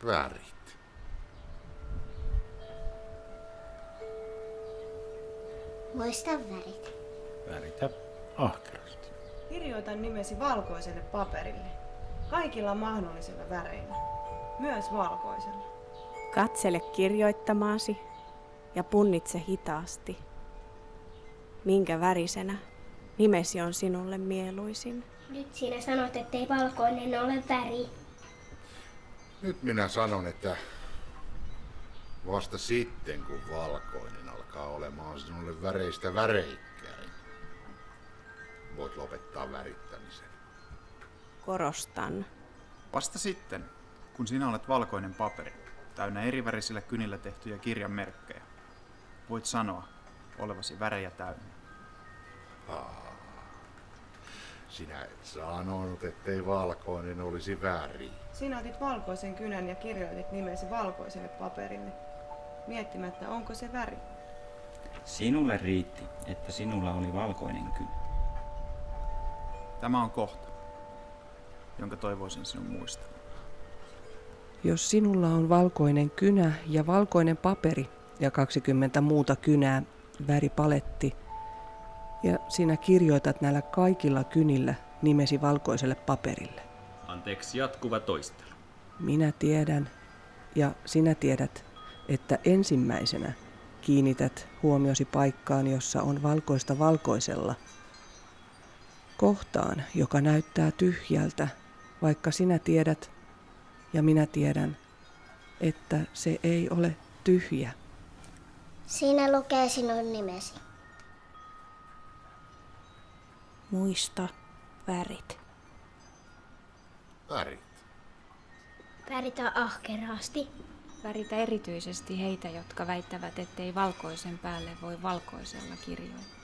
Värit. Muista värit. Väritä ahkerasti. Kirjoita nimesi valkoiselle paperille. Kaikilla mahdollisilla väreillä. Myös valkoisella. Katsele kirjoittamaasi ja punnitse hitaasti. Minkä värisenä nimesi on sinulle mieluisin? Nyt sinä sanot, ettei valkoinen ole väri. Nyt minä sanon, että vasta sitten kun valkoinen alkaa olemaan sinulle väreistä väreikkäin, voit lopettaa värittämisen. Korostan. Vasta sitten, kun sinä olet valkoinen paperi, täynnä erivärisillä kynillä tehtyjä kirjanmerkkejä, voit sanoa olevasi värejä täynnä. Sinä et sanonut, ettei valkoinen olisi väri. Sinä otit valkoisen kynän ja kirjoitit nimesi valkoiselle paperille, miettimättä onko se väri. Sinulle riitti, että sinulla oli valkoinen kynä. Tämä on kohta, jonka toivoisin sinun muistavan. Jos sinulla on valkoinen kynä ja valkoinen paperi ja 20 muuta kynää, väripaletti, ja sinä kirjoitat näillä kaikilla kynillä nimesi valkoiselle paperille. Anteeksi, jatkuva toistelu. Minä tiedän ja sinä tiedät, että ensimmäisenä kiinnität huomiosi paikkaan, jossa on valkoista valkoisella, kohtaan, joka näyttää tyhjältä, vaikka sinä tiedät ja minä tiedän, että se ei ole tyhjä. Siinä lukee sinun nimesi. Muista värit. Värit. Väritä ahkerasti. Väritä erityisesti heitä, jotka väittävät, ettei valkoisen päälle voi valkoisella kirjoittaa.